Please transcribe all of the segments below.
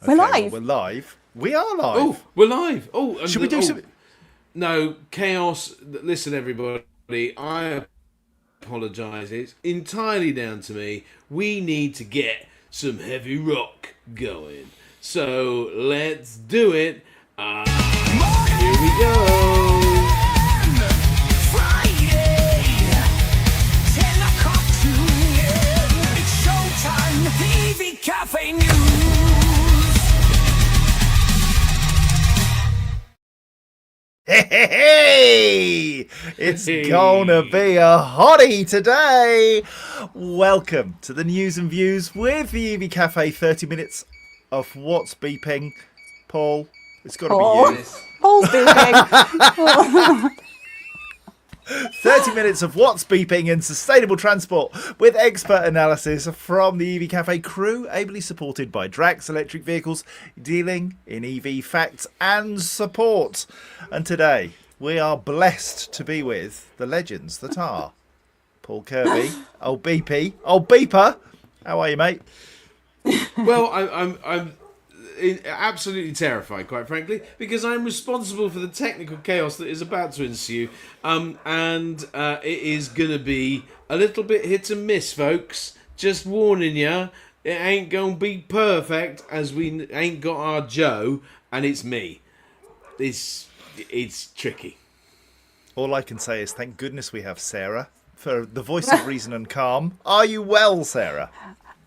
We're live. Well, we're live. We are live. Oh, we're live. Oh, and Should we do some? No, chaos. Listen, everybody. I apologise. It's entirely down to me. We need to get some heavy rock going. So let's do it. Here we go. EV Café News. Hey, it's gonna be a hottie today. Welcome to the news and views with the EV Cafe. 30 minutes of what's beeping. Paul, it's got to be you. Paul's beeping. 30 minutes of what's beeping in sustainable transport with expert analysis from the EV Cafe crew, ably supported by Drax Electric Vehicles, dealing in EV facts and support. And today we are blessed to be with the legends that are Paul Kirby, old Beepy, old Beeper. How are you, mate? Well, I'm absolutely terrified, quite frankly, because I'm responsible for the technical chaos that is about to ensue, and it is gonna be a little bit hit and miss, folks. Just warning you, it ain't gonna be perfect, as we ain't got our Joe, and it's me. It's tricky. All I can say is thank goodness we have Sarah for the voice of reason and calm. Are you well, Sarah?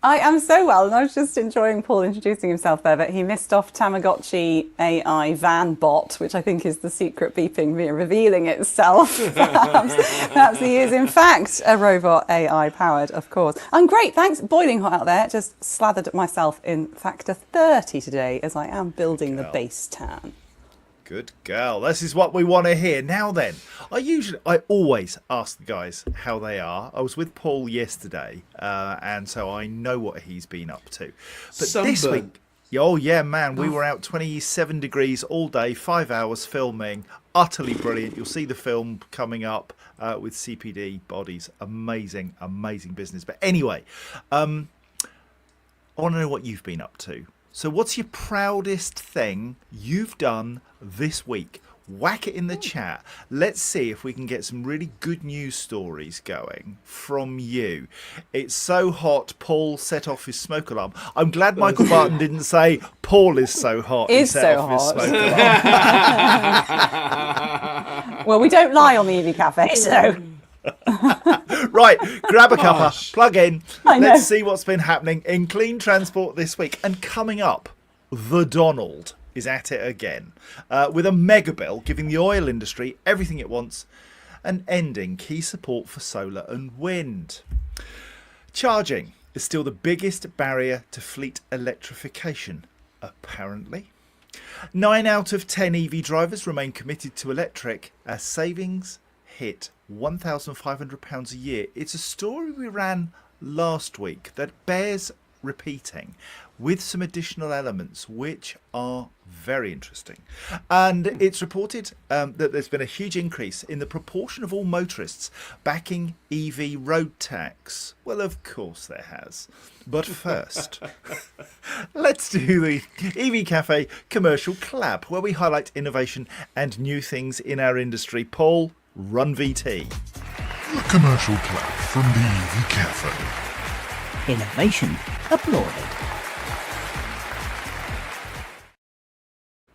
I am so well, and I was just enjoying Paul introducing himself there, but he missed off Tamagotchi AI van bot, which I think is the secret beeping revealing itself. Perhaps he is, in fact, a robot AI powered, of course. I'm great, thanks. Boiling hot out there. Just slathered myself in factor 30 today as I am building the base tan. Good girl. This is what we want to hear. Now then, I always ask the guys how they are. I was with Paul yesterday, and so I know what he's been up to. But this week, oh yeah, man, we were out 27 degrees all day, 5 hours filming. Utterly brilliant. You'll see the film coming up with CPD bodies. Amazing, amazing business. But anyway, I want to know what you've been up to. So what's your proudest thing you've done this week? Whack it in the chat. Let's see if we can get some really good news stories going from you. It's so hot, Paul set off his smoke alarm. I'm glad Michael Barton didn't say Paul is so hot. Is so hot. His smoke alarm. Well, we don't lie on the EV Cafe, so... Right, grab a cuppa, plug in. I know. Let's see what's been happening in clean transport this week. And coming up, the Donald is at it again with a mega bill giving the oil industry everything it wants and ending key support for solar and wind. Charging is still the biggest barrier to fleet electrification, apparently. 9 out of 10 EV drivers remain committed to electric as savings hit £1,500 a year. It's a story we ran last week that bears repeating with some additional elements which are very interesting. And it's reported that there's been a huge increase in the proportion of all motorists backing EV road tax. Well, of course there has. But first, let's do the EV Cafe commercial collab where we highlight innovation and new things in our industry. Paul, run VT. The commercial clap from the EV Cafe. Innovation applauded.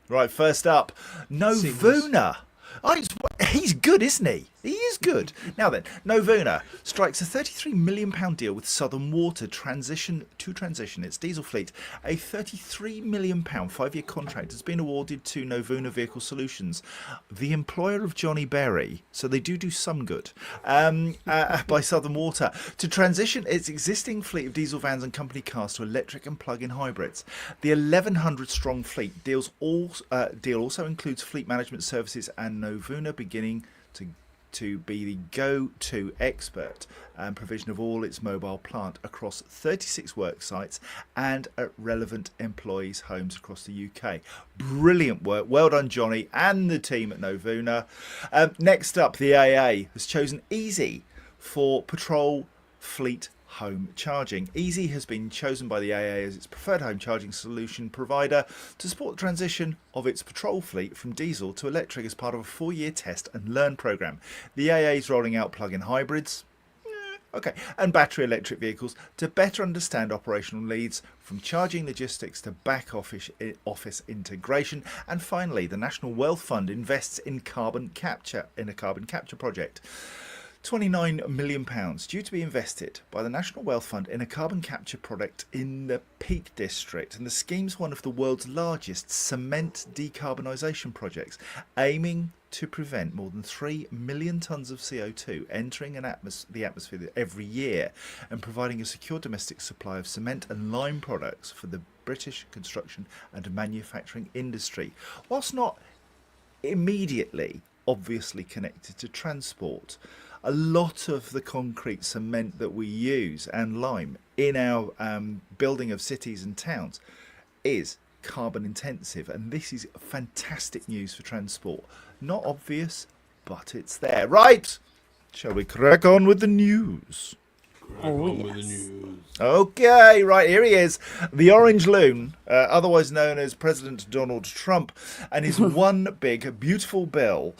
Right, first up, Novuna. Oh, he's good, isn't he? He is good. Now then, Novuna strikes a £33 million deal with Southern Water to transition its diesel fleet. A £33 million 5-year contract has been awarded to Novuna Vehicle Solutions, the employer of Johnny Berry, so they do some good, by Southern Water, to transition its existing fleet of diesel vans and company cars to electric and plug-in hybrids. The 1,100-strong fleet deal also includes fleet management services and Novuna beginning to be the go-to expert and provision of all its mobile plant across 36 work sites and at relevant employees' homes across the UK. Brilliant work. Well done, Johnny and the team at Novuna. Next up, the AA has chosen Easy for patrol fleet home charging. Easy has been chosen by the AA as its preferred home charging solution provider to support the transition of its patrol fleet from diesel to electric as part of a 4-year test and learn programme. The AA is rolling out plug-in hybrids, and battery electric vehicles to better understand operational needs, from charging logistics to back office integration. And finally, the National Wealth Fund invests in a carbon capture project. £29 million due to be invested by the National Wealth Fund in a carbon capture project in the Peak District, and the scheme's one of the world's largest cement decarbonisation projects, aiming to prevent more than 3 million tonnes of CO2 entering the atmosphere every year, and providing a secure domestic supply of cement and lime products for the British construction and manufacturing industry. Whilst not immediately obviously connected to transport, a lot of the concrete, cement that we use and lime in our building of cities and towns is carbon intensive, and this is fantastic news for transport. Not obvious, but it's there. Right, shall we crack on with the news? Okay, right, here he is, the Orange Loon, otherwise known as President Donald Trump, and his one big beautiful bill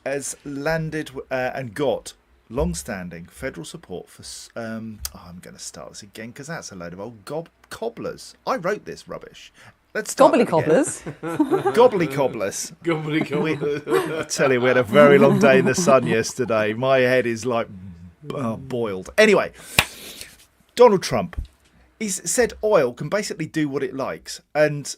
has landed and got long-standing federal support for I'm going to start this again because that's a load of old cobblers. I wrote this rubbish. Let's start Gobbly cobblers. Gobbly cobblers. I tell you, we had a very long day in the sun yesterday. My head is like boiled. Anyway, Donald Trump, he's said oil can basically do what it likes, and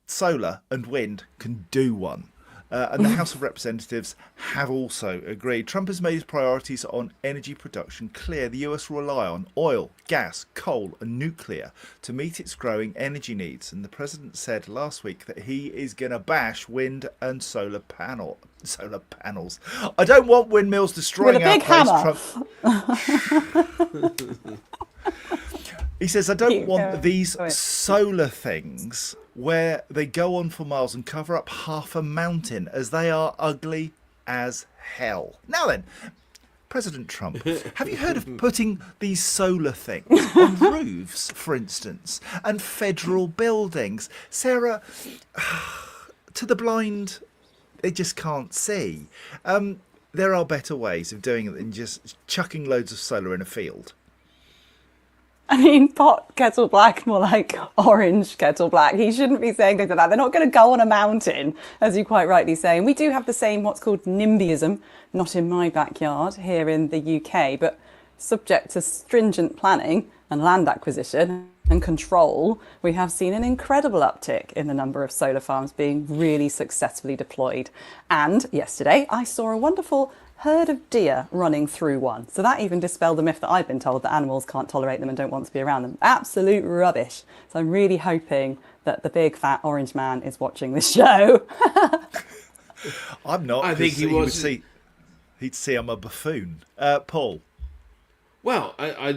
solar and wind can do one. And the House of Representatives have also agreed. Trump has made his priorities on energy production clear. The US will rely on oil, gas, coal and nuclear to meet its growing energy needs. And the president said last week that he is going to bash wind and solar panels. I don't want windmills destroying our place. Trump. He says, I don't want these solar things where they go on for miles and cover up half a mountain, as they are ugly as hell. Now then, President Trump, have you heard of putting these solar things on roofs, for instance, and federal buildings? Sarah, to the blind, they just can't see. There are better ways of doing it than just chucking loads of solar in a field. I mean, pot kettle black, more like orange kettle black. He shouldn't be saying things like that. They're not going to go on a mountain, as you quite rightly say. And we do have the same, what's called NIMBYism, not in my backyard, here in the UK, but subject to stringent planning and land acquisition and control, we have seen an incredible uptick in the number of solar farms being really successfully deployed. And yesterday, I saw a wonderful herd of deer running through one. So that even dispelled the myth that I've been told that animals can't tolerate them and don't want to be around them. Absolute rubbish. So I'm really hoping that the big fat orange man is watching this show. I'm not. I think he was. He'd see I'm a buffoon. Paul. Well, I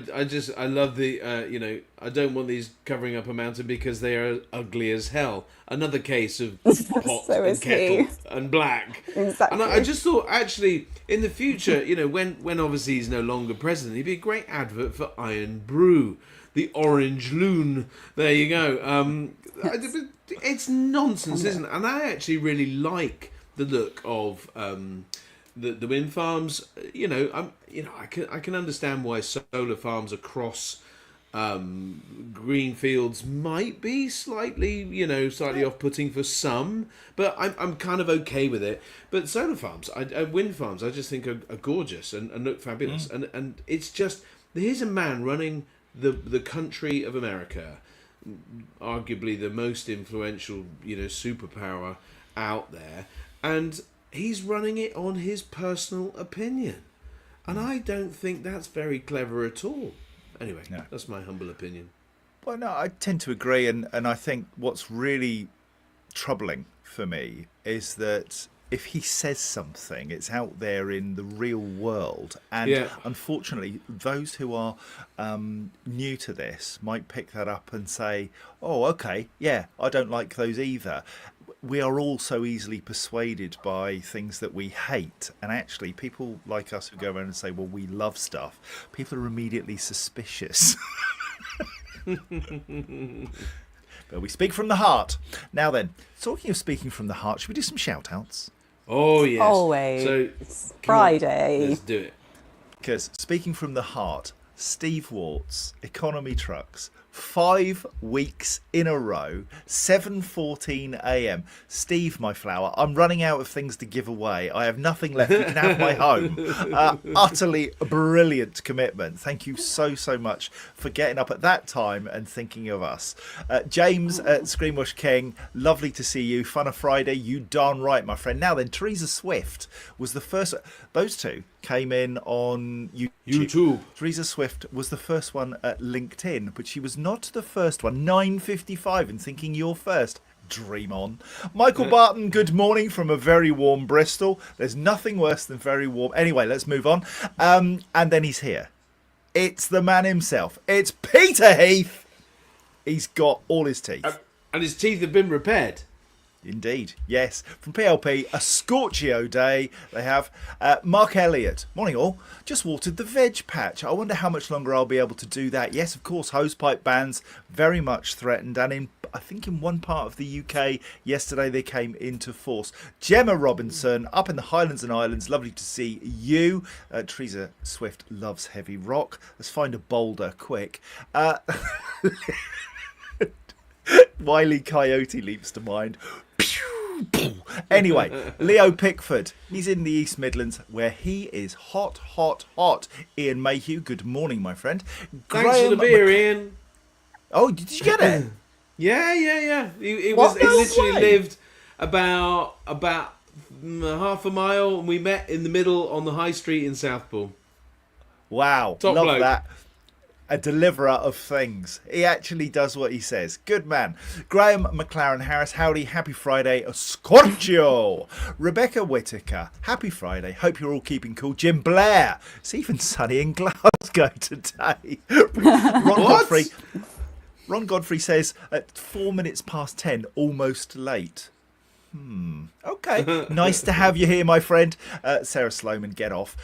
love the, I don't want these covering up a mountain because they are ugly as hell. Another case of pot So and is kettle he. and black. Exactly. And I just thought, actually, in the future, when obviously he's no longer president, he'd be a great advert for Iron Brew, the Orange Loon. There you go. It's nonsense, isn't it? And I actually really like the look of the wind farms. I can understand why solar farms across green fields might be slightly off-putting for some, but I'm kind of okay with it. But solar farms, wind farms, I just think are gorgeous and look fabulous. And it's just, here's a man running the country of America, arguably the most influential superpower out there, and he's running it on his personal opinion. And I don't think that's very clever at all. Anyway, That's my humble opinion. Well, no, I tend to agree. And I think what's really troubling for me is that if he says something, it's out there in the real world. And unfortunately, those who are new to this might pick that up and say, oh, okay, yeah, I don't like those either. we are all so easily persuaded by things that we hate. And actually, people like us who go around and say, well, we love stuff, people are immediately suspicious. But we speak from the heart. Now then, talking of speaking from the heart, should we do some shout-outs? Oh, yes. Always. So, Friday. let's do it. Because speaking from the heart, Steve Warts, Economy Trucks, 5 weeks in a row, 7:14 a.m. Steve, my flower, I'm running out of things to give away. I have nothing left. You can have my home. Utterly brilliant commitment. Thank you so much for getting up at that time and thinking of us. James at Screamwash King, lovely to see you. Fun of Friday, you darn right, my friend. Now then, Teresa Swift was the first. Those two came in on YouTube. Teresa Swift was the first one at LinkedIn, but she was not the first one. 9:55 and thinking you're first. Dream on. Michael Barton, good morning from a very warm Bristol. There's nothing worse than very warm. Anyway, let's move on. And then he's here. It's the man himself. It's Peter Heath. He's got all his teeth. And his teeth have been repaired. Indeed, yes. From PLP, a Scorchio day they have. Mark Elliott, morning all. Just watered the veg patch. I wonder how much longer I'll be able to do that. Yes, of course, hosepipe bans very much threatened. And I think in one part of the UK yesterday they came into force. Gemma Robinson, up in the Highlands and Islands. Lovely to see you. Teresa Swift loves heavy rock. Let's find a boulder quick. Wile E. Coyote leaps to mind. Anyway, Leo Pickford, he's in the East Midlands where he is hot. Ian Mayhew, good morning, my friend. Thanks for the beer, Ian. Oh, did you get it? Yeah. He What? No literally way. lived about half a mile, and we met in the middle on the high street in Southpool. Wow, Top love bloke. that. A deliverer of things. He actually does what he says. Good man. Graham McLaren Harris, howdy, happy Friday, a Scorchio. Rebecca Whitaker, happy Friday. Hope you're all keeping cool. Jim Blair, it's even sunny in Glasgow today. Ron Godfrey says at 4 minutes past 10, almost late. Okay, nice to have you here, my friend. Sarah Sloman, get off.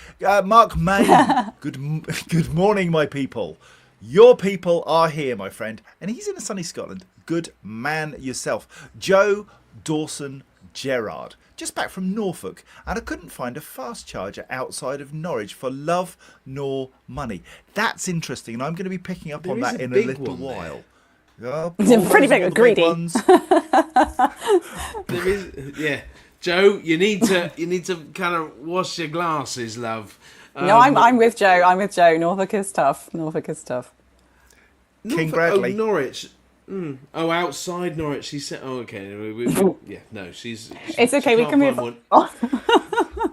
Mark May, good morning, my people. Your people are here, my friend. And he's in a sunny Scotland. Good man yourself. Joe Dawson Gerard, just back from Norfolk, and I couldn't find a fast charger outside of Norwich for love nor money. That's interesting, and I'm going to be picking up on that in a little while. Oh, Pretty big, greedy. There is, yeah. Joe, you need to kind of wash your glasses, love. No, I'm with Joe. Norfolk is tough. King Bradley. Oh, Norwich. Oh, outside Norwich. She said, "Oh, okay." Yeah, no, she's. It's okay. We can move on.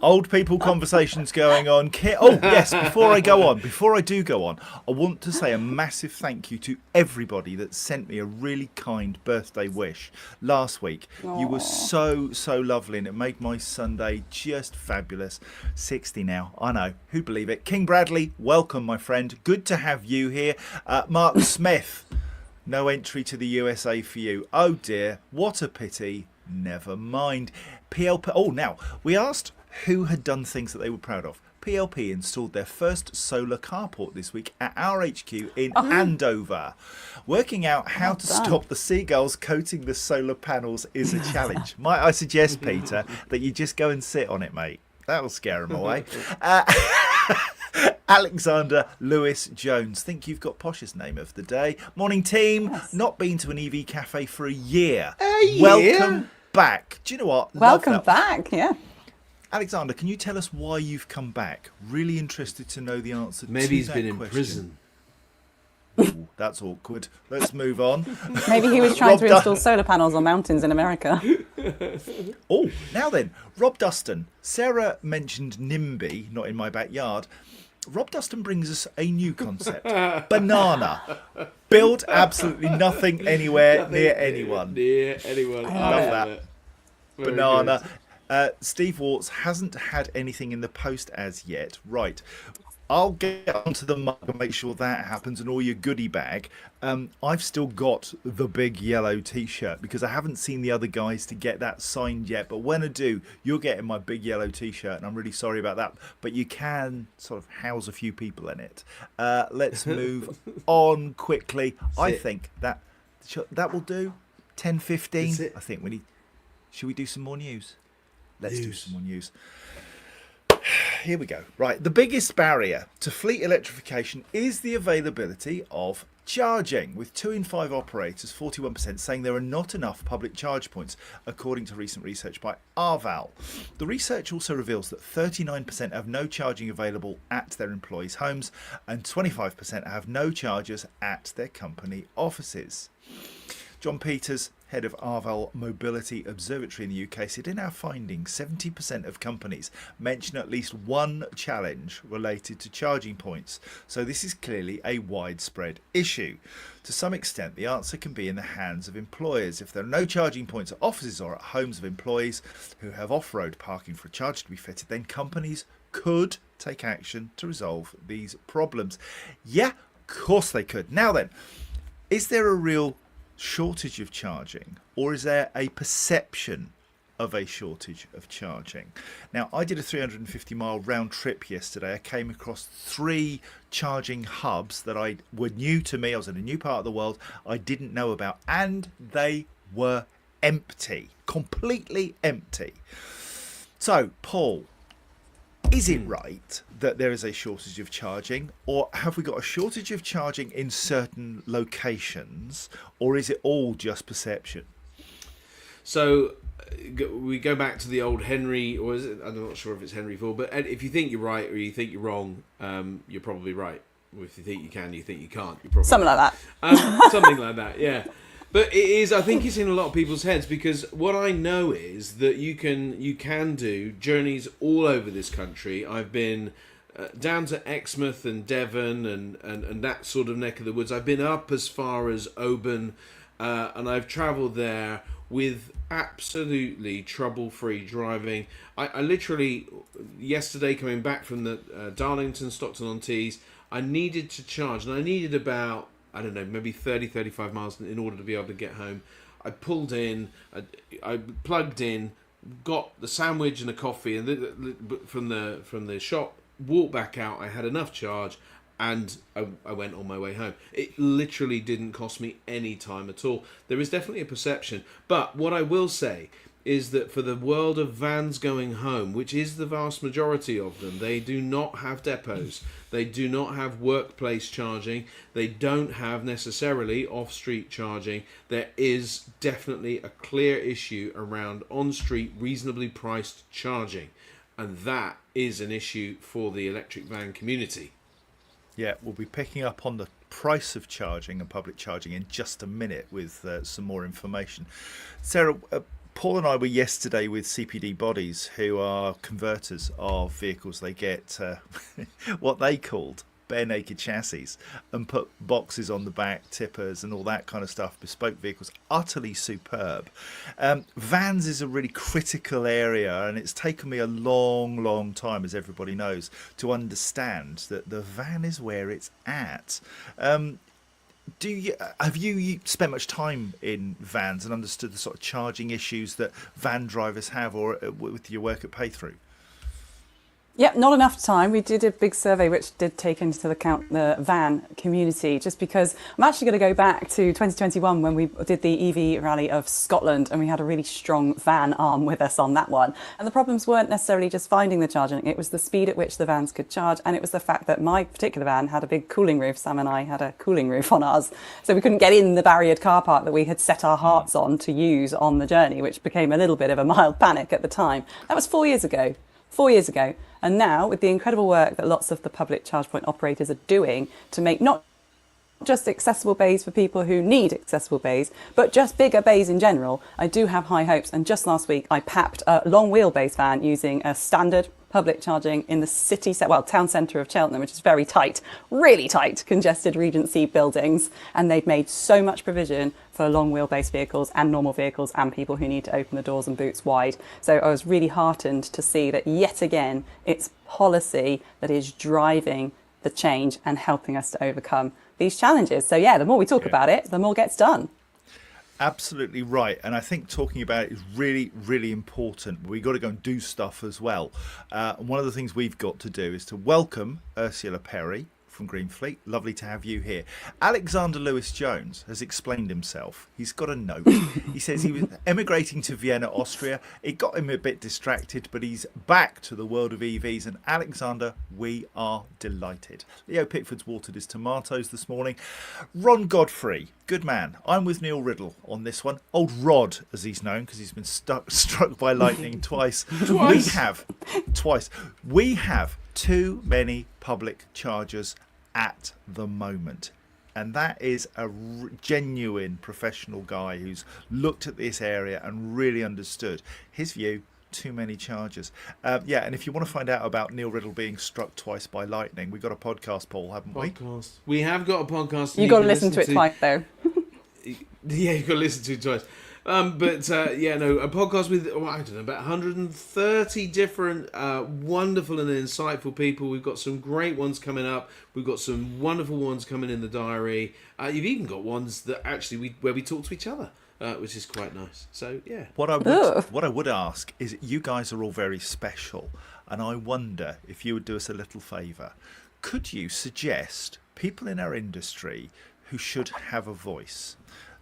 Old people conversations going on. Oh, yes, before I do go on, I want to say a massive thank you to everybody that sent me a really kind birthday wish last week. Aww. You were so lovely, and it made my Sunday just fabulous. 60 now, I know, who'd believe it. King Bradley, welcome, my friend. Good to have you here. Mark Smith, no entry to the USA for you. Oh dear, what a pity. Never mind. PLP. Oh, now, we asked who had done things that they were proud of. PLP installed their first solar carport this week at our HQ in Andover. Working out how to stop the seagulls coating the solar panels is a challenge. Might I suggest, Peter, that you just go and sit on it, mate? That'll scare them away. Alexander Lewis Jones, think you've got Posh's name of the day. Morning, team. Yes. Not been to an EV Café for a year. Welcome back. Do you know what? Welcome back, yeah. Alexander, can you tell us why you've come back? Really interested to know the answer to that question. Maybe he's been in prison. Ooh, that's awkward. Let's move on. Maybe he was trying to install solar panels on mountains in America. Oh, now then, Rob Dustin. Sarah mentioned NIMBY, not in my backyard. Rob Dustin brings us a new concept. Banana. Build absolutely nothing anywhere near anyone. I love that. Banana. Steve Warts hasn't had anything in the post as yet. Right. I'll get onto the mug and make sure that happens and all your goodie bag. I've still got the big yellow T-shirt because I haven't seen the other guys to get that signed yet. But when I do, you're getting my big yellow T-shirt, and I'm really sorry about that. But you can sort of house a few people in it. Let's move on quickly. I think that will do. 10:15. I think we need. Should we do some more news? Let's do some more news. Here we go. Right, the biggest barrier to fleet electrification is the availability of charging, with 2 in 5 operators, 41%, saying there are not enough public charge points, according to recent research by Arval. The research also reveals that 39% have no charging available at their employees' homes, and 25% have no chargers at their company offices. John Peters, head of Arval Mobility Observatory in the UK, said in our findings 70% of companies mention at least one challenge related to charging points. So this is clearly a widespread issue. To some extent, the answer can be in the hands of employers. If there are no charging points at offices or at homes of employees who have off-road parking for a charger to be fitted, then companies could take action to resolve these problems. Yeah, of course they could. Now then, is there a real shortage of charging, or is there a perception of a shortage of charging? Now, I did a 350-mile round trip yesterday. I came across 3 charging hubs that were new to me. I was in a new part of the world I didn't know about, and they were empty, completely empty. So, Paul, is it right that there is a shortage of charging, or have we got a shortage of charging in certain locations, or is it all just perception? So we go back to the old Henry, or is it? I'm not sure if it's Henry Ford, but if you think you're right or you think you're wrong, you're probably right. Or if you think you can, you think you can't, you're probably Something right. like that. Something like that, yeah. But it is. I think it's in a lot of people's heads, because what I know is that you can do journeys all over this country. I've been down to Exmouth and Devon and that sort of neck of the woods. I've been up as far as Oban, and I've travelled there with absolutely trouble-free driving. I literally, yesterday coming back from the Darlington, Stockton-on-Tees, I needed to charge, and I needed about, I don't know, maybe 30, 35 miles in order to be able to get home. I pulled in, I plugged in, got the sandwich and a coffee and from the shop, walked back out. I had enough charge, and I went on my way home. It literally didn't cost me any time at all. There is definitely a perception. But what I will say is that for the world of vans going home, which is the vast majority of them, they do not have depots. They do not have workplace charging. They don't have necessarily off-street charging. There is definitely a clear issue around on-street, reasonably priced charging. And that is an issue for the electric van community. Yeah, we'll be picking up on the price of charging and public charging in just a minute with some more information. Sarah, Paul and I were yesterday with CPD bodies who are converters of vehicles. They get what they called bare naked chassis and put boxes on the back, tippers and all that kind of stuff, bespoke vehicles, utterly superb. Vans is a really critical area, and it's taken me a long time, as everybody knows, to understand that the van is where it's at. Have you spent much time in vans and understood the sort of charging issues that van drivers have, or with your work at Paythrough? Yeah, not enough time. We did a big survey which did take into account the van community, just because I'm actually going to go back to 2021 when we did the EV Rally of Scotland, and we had a really strong van arm with us on that one. And the problems weren't necessarily just finding the charging, it was the speed at which the vans could charge, and it was the fact that my particular van had a big cooling roof. Sam and I had a cooling roof on ours, so we couldn't get in the barriered car park that we had set our hearts on to use on the journey, which became a little bit of a mild panic at the time. That was 4 years ago. 4 years ago. And now, with the incredible work that lots of the public charge point operators are doing to make not just accessible bays for people who need accessible bays, but just bigger bays in general, I do have high hopes. And just last week, I papped a long wheelbase van using a standard public charging in the town centre of Cheltenham, which is very tight, really tight, congested Regency buildings. And they've made so much provision for long wheelbase vehicles and normal vehicles and people who need to open the doors and boots wide. So I was really heartened to see that yet again, it's policy that is driving the change and helping us to overcome these challenges. So yeah, the more we talk about it, the more gets done. Absolutely right. And I think talking about it is really, really important. We've got to go and do stuff as well. And one of the things we've got to do is to welcome Ursula Perry from Greenfleet. Lovely to have you here. Alexander Lewis Jones has explained himself. He's got a note. He says he was emigrating to Vienna, Austria. It got him a bit distracted, but he's back to the world of EVs. And Alexander, we are delighted. Leo Pickford's watered his tomatoes this morning. Ron Godfrey, good man. I'm with Neil Riddle on this one. Old Rod, as he's known, because he's been struck by lightning twice. Twice. We have too many public chargers at the moment, and that is a genuine professional guy who's looked at this area and really understood his view. Too many chargers. And if you want to find out about Neil Riddle being struck twice by lightning, we've got a podcast, Paul, haven't we? We have got a podcast. You've got to listen to it twice, though. Yeah, you've got to listen to it twice. A podcast with, I don't know, about 130 different wonderful and insightful people. We've got some great ones coming up. We've got some wonderful ones coming in the diary. You've even got ones that actually where we talk to each other, which is quite nice. So, yeah. What I would ask is, you guys are all very special, and I wonder if you would do us a little favour. Could you suggest people in our industry who should have a voice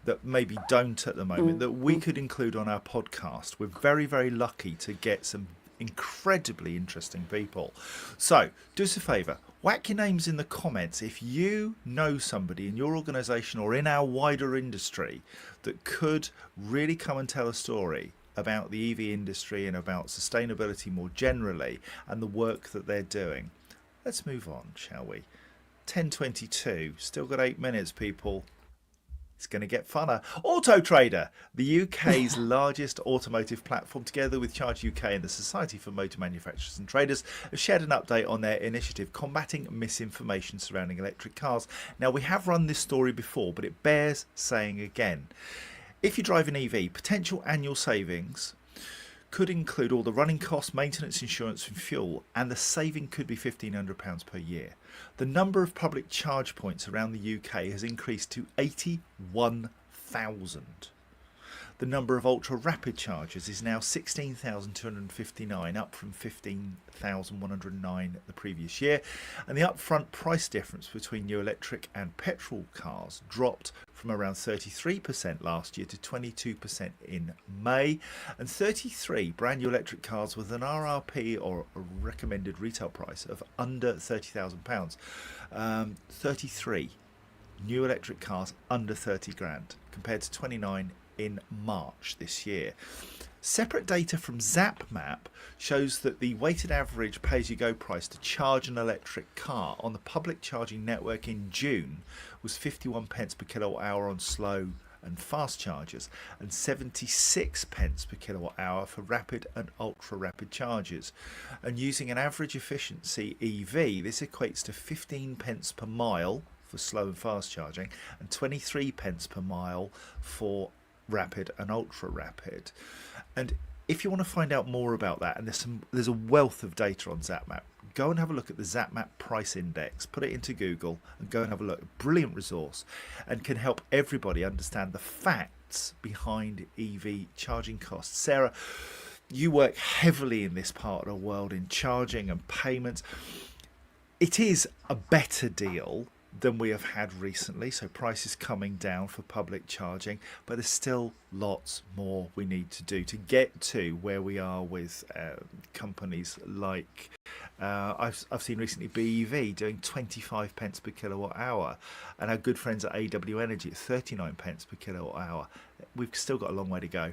that maybe don't at the moment, that we could include on our podcast? We're very, very lucky to get some incredibly interesting people. So do us a favour, whack your names in the comments if you know somebody in your organisation or in our wider industry that could really come and tell a story about the EV industry and about sustainability more generally and the work that they're doing. Let's move on, shall we? 10:22, still got 8 minutes, people. It's going to get funner. Auto Trader, the UK's largest automotive platform, together with Charge UK and the Society for Motor Manufacturers and Traders, have shared an update on their initiative combating misinformation surrounding electric cars. Now, we have run this story before, but it bears saying again. If you drive an EV, potential annual savings could include all the running costs, maintenance, insurance and fuel, and the saving could be £1,500 per year. The number of public charge points around the UK has increased to 81,000. The number of ultra-rapid chargers is now 16,259, up from 15,109 the previous year. And the upfront price difference between new electric and petrol cars dropped from around 33% last year to 22% in May. And 33 brand new electric cars with an RRP, or a recommended retail price, of under £30,000. 33 new electric cars under 30 grand, compared to 29 in March this year. Separate data from ZapMap shows that the weighted average pay-as-you-go price to charge an electric car on the public charging network in June was 51 pence per kilowatt hour on slow and fast chargers, and 76 pence per kilowatt hour for rapid and ultra rapid chargers. And using an average efficiency EV, this equates to 15 pence per mile for slow and fast charging and 23 pence per mile for rapid and ultra rapid. And if you want to find out more about that, and there's a wealth of data on ZapMap, go and have a look at the ZapMap price index, put it into Google and go and have a look. Brilliant resource, and can help everybody understand the facts behind EV charging costs. Sarah, you work heavily in this part of the world in charging and payments. It is a better deal than we have had recently, so prices coming down for public charging, but there's still lots more we need to do to get to where we are with companies like I've seen recently BEV doing 25 pence per kilowatt hour, and our good friends at AW Energy at 39 pence per kilowatt hour. We've still got a long way to go.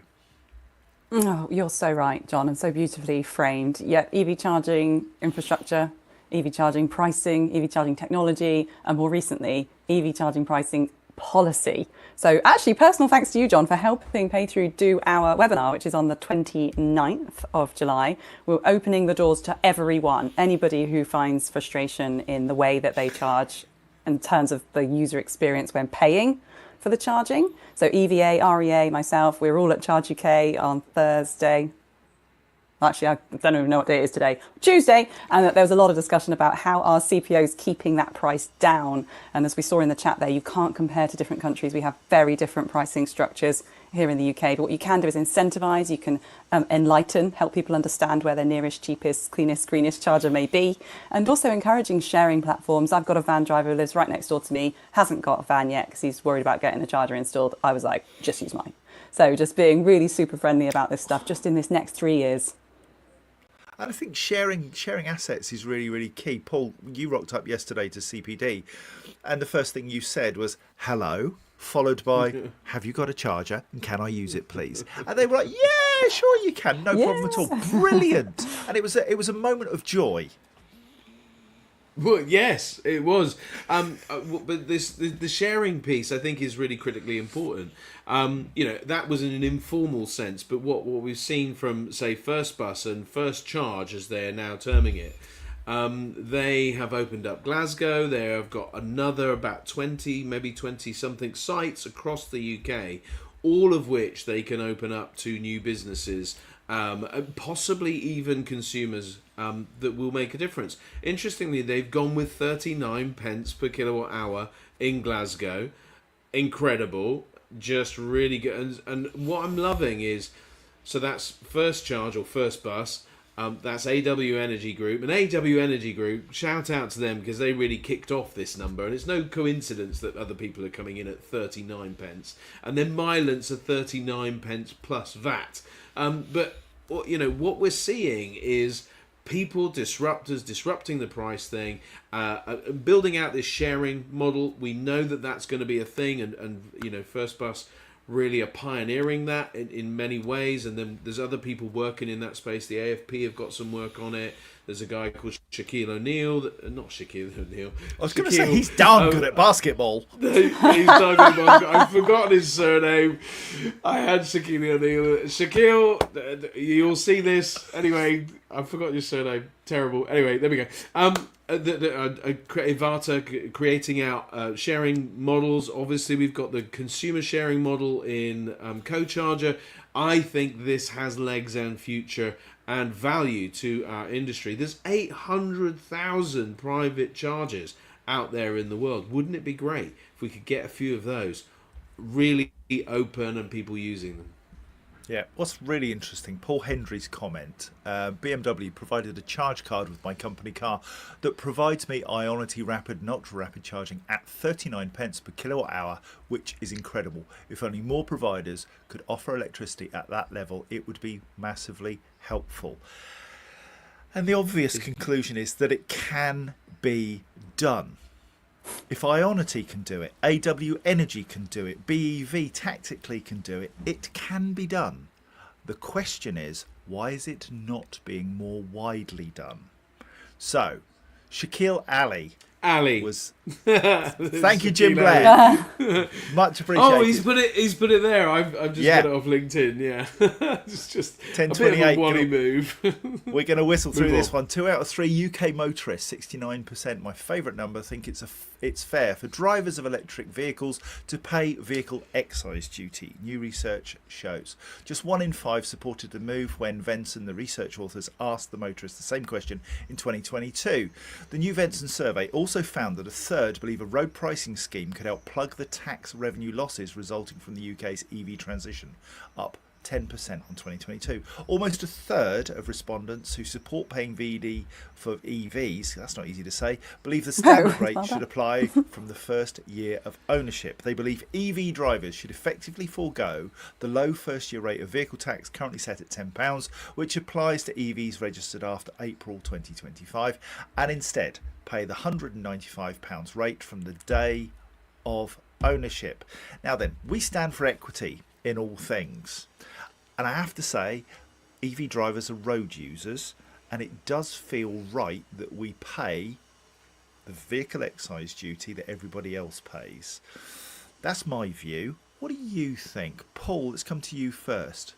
Oh, you're so right, John, and so beautifully framed. Yeah, EV charging infrastructure, EV charging pricing, EV charging technology, and more recently, EV charging pricing policy. So actually, personal thanks to you, John, for helping PayThrough do our webinar, which is on the 29th of July. We're opening the doors to everyone, anybody who finds frustration in the way that they charge in terms of the user experience when paying for the charging. So EVA, REA, myself, we're all at Charge UK on Thursday. actually, I don't even know what day it is today, Tuesday, and that there was a lot of discussion about how our CPO is keeping that price down. And as we saw in the chat there, you can't compare to different countries. We have very different pricing structures here in the UK. But what you can do is incentivise, you can enlighten, help people understand where their nearest, cheapest, cleanest, greenest charger may be, and also encouraging sharing platforms. I've got a van driver who lives right next door to me, hasn't got a van yet because he's worried about getting a charger installed. I was like, just use mine. So just being really super friendly about this stuff just in this next 3 years. And I think sharing assets is really, really key. Paul, you rocked up yesterday to CPD, and the first thing you said was hello, followed by have you got a charger and can I use it, please? And they were like, yeah, sure you can, no problem at all. Brilliant. And it was a moment of joy. Well, yes, it was. But the sharing piece, I think, is really critically important. That was in an informal sense, but what we've seen from, say, First Bus and First Charge, as they're now terming it, they have opened up Glasgow. They have got another about 20, maybe 20-something sites across the UK, all of which they can open up to new businesses, possibly even consumers that will make a difference. Interestingly, they've gone with 39 pence per kilowatt hour in Glasgow. Incredible. Just really good. And what I'm loving is, so that's First Charge or First Bus. That's AW Energy Group. And AW Energy Group, shout out to them because they really kicked off this number. And it's no coincidence that other people are coming in at 39 pence. And then Mylance are 39 pence plus VAT. But, what we're seeing is people, disruptors, disrupting the price thing, building out this sharing model. We know that that's going to be a thing. And First Bus really are pioneering that in many ways, and then there's other people working in that space. The AFP have got some work on it. There's a guy called Shaquille O'Neal, not Shaquille O'Neal. I was going to say he's darn good at basketball. He's darn good at basketball. I've forgotten his surname. I had Shaquille O'Neal. Shaquille, you'll see this anyway. I forgot your surname. Terrible. Anyway, there we go. Ivata creating out sharing models. Obviously, we've got the consumer sharing model in Co-Charger. I think this has legs and future and value to our industry. There's 800,000 private chargers out there in the world. Wouldn't it be great if we could get a few of those really open and people using them? Yeah, what's really interesting, Paul Hendry's comment, BMW provided a charge card with my company car that provides me Ionity rapid and ultra rapid charging at 39 pence per kilowatt hour, which is incredible. If only more providers could offer electricity at that level, it would be massively helpful. And the obvious conclusion is that it can be done. If Ionity can do it, AW Energy can do it, BEV tactically can do it, it can be done. The question is, why is it not being more widely done? So, Shaquille Ali was... Thank you, Jim Blair. Much appreciated. Oh, he's put it there. I've just put it off LinkedIn. Yeah, it's just 10:28. A bit of a wally move. We're going to whistle through this one. 2 out of 3 UK motorists, 69%. My favourite number. I think it's fair for drivers of electric vehicles to pay vehicle excise duty. New research shows. Just 1 in 5 supported the move when Venson, the research authors, asked the motorists the same question in 2022. The new Venson survey also found that a third believe a road pricing scheme could help plug the tax revenue losses resulting from the UK's EV transition, up 10% on 2022. Almost a third of respondents who support paying VD for EVs, that's not easy to say, believe the standard rate should apply from the first year of ownership. They believe EV drivers should effectively forego the low first year rate of vehicle tax currently set at £10, which applies to EVs registered after April 2025, and instead pay the £195 rate from the day of ownership. Now then, we stand for equity in all things. And I have to say, EV drivers are road users, and it does feel right that we pay the vehicle excise duty that everybody else pays. That's my view. What do you think? Paul, let's come to you first.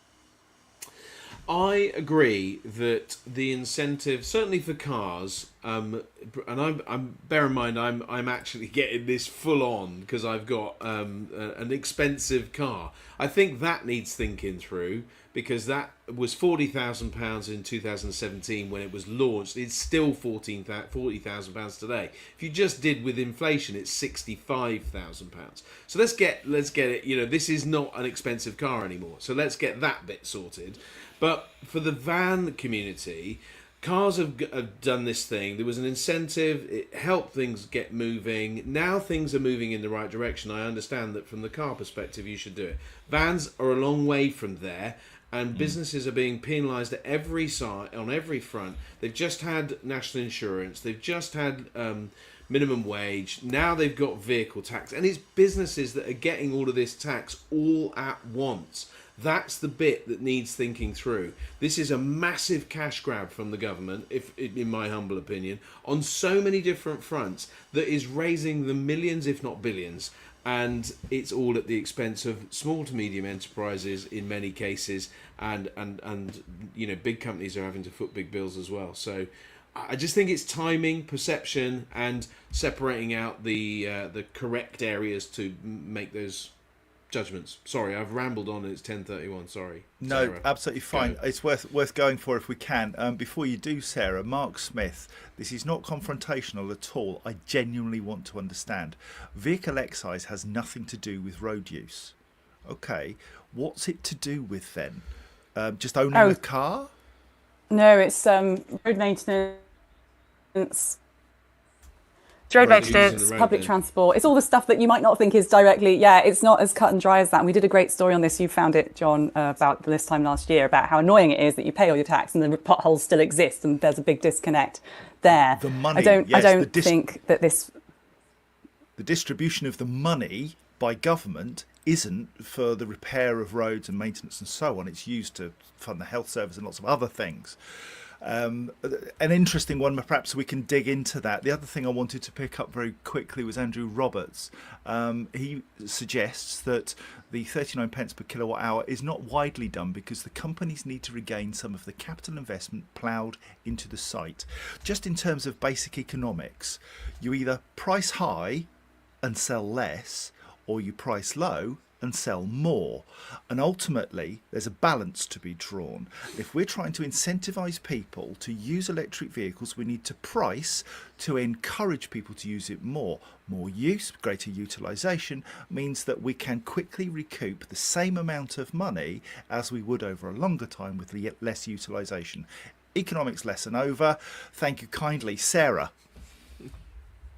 I agree that the incentive, certainly for cars, and I'm bear in mind I'm actually getting this full on because I've got an expensive car. I think that needs thinking through because that was £40,000 in 2017 when it was launched. It's still £40,000 today. If you just did with inflation, it's £65,000. So let's get it. You know, this is not an expensive car anymore. So let's get that bit sorted. But for the van community, cars have done this thing. There was an incentive. It helped things get moving. Now things are moving in the right direction. I understand that from the car perspective, you should do it. Vans are a long way from there, and businesses are being penalised at every side, on every front. They've just had national insurance. They've just had minimum wage. Now they've got vehicle tax. And it's businesses that are getting all of this tax all at once. That's the bit that needs thinking through. This is a massive cash grab from the government, in my humble opinion, on so many different fronts that is raising the millions, if not billions. And it's all at the expense of small to medium enterprises in many cases, and you know, big companies are having to foot big bills as well. So I just think it's timing, perception, and separating out the correct areas to make those judgments. Sorry, I've rambled on and it's 10:31. Sorry. No, Sarah. absolutely fine. Go. It's worth going for if we can. Before you do, Sarah, Mark Smith, this is not confrontational at all. I genuinely want to understand. Vehicle excise has nothing to do with road use. Okay, what's it to do with then? Just owning a car? No, it's road maintenance. Road maintenance, public transport. It's all the stuff that you might not think is directly, it's not as cut and dry as that. And we did a great story on this. You found it, John, about this time last year, about how annoying it is that you pay all your tax and the potholes still exist and there's a big disconnect there. The money, I don't yes, think that this... The distribution of the money by government isn't for the repair of roads and maintenance and so on. It's used to fund the health service and lots of other things. An interesting one, perhaps we can dig into that. The other thing I wanted to pick up very quickly was Andrew Roberts. He suggests that the 39 pence per kilowatt hour is not widely done because the companies need to regain some of the capital investment ploughed into the site. Just in terms of basic economics, you either price high and sell less, or you price low and sell more. And ultimately, there's a balance to be drawn. If we're trying to incentivize people to use electric vehicles, we need to price to encourage people to use it more. More use, greater utilization, means that we can quickly recoup the same amount of money as we would over a longer time with less utilization. Economics lesson over. Thank you kindly. Sarah.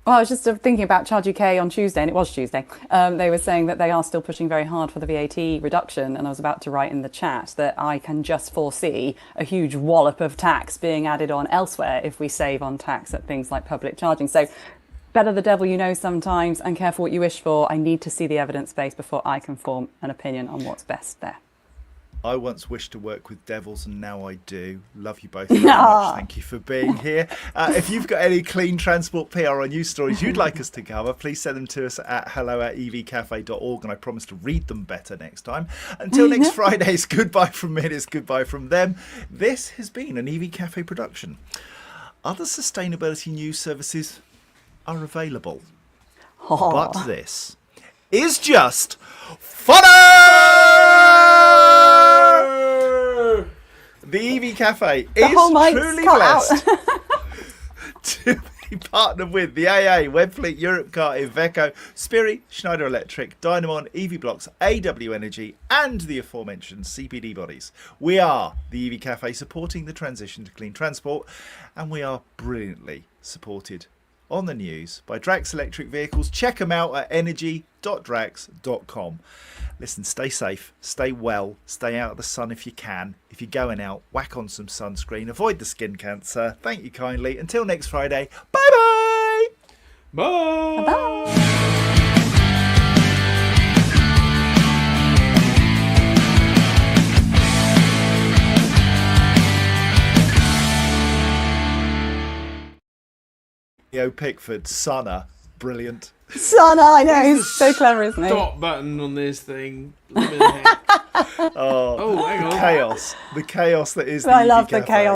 Well, I was just thinking about Charge UK on Tuesday, and it was Tuesday. They were saying that they are still pushing very hard for the VAT reduction, and I was about to write in the chat that I can just foresee a huge wallop of tax being added on elsewhere if we save on tax at things like public charging. So better the devil you know sometimes, and careful what you wish for. I need to see the evidence base before I can form an opinion on what's best there. I once wished to work with devils and now I do. Love you both very much. Thank you for being here. If you've got any clean transport PR or news stories you'd like us to cover, please send them to us at hello@evcafe.org and I promise to read them better next time. Until next Friday, it's goodbye from me and it's goodbye from them. This has been an EV Cafe production. Other sustainability news services are available. But this is just funner! The EV Cafe is truly blessed to be partnered with the AA, Webfleet, Europcar, Iveco, Spirit, Schneider Electric, Dynamon, EV Blocks, AW Energy, and the aforementioned CPD bodies. We are the EV Cafe, supporting the transition to clean transport, and we are brilliantly supported on the news by Drax Electric Vehicles. Check them out at energy.drax.com. Listen, stay safe, stay well, stay out of the sun if you can. If you're going out, whack on some sunscreen, avoid the skin cancer. Thank you kindly. Until next Friday, bye-bye! Bye! Bye-bye! Theo Pickford, Sana, brilliant. Sana, I know, he's so clever, isn't he? Stop button on this thing. Hang on. The chaos that is the I EV love the Cafe. chaos.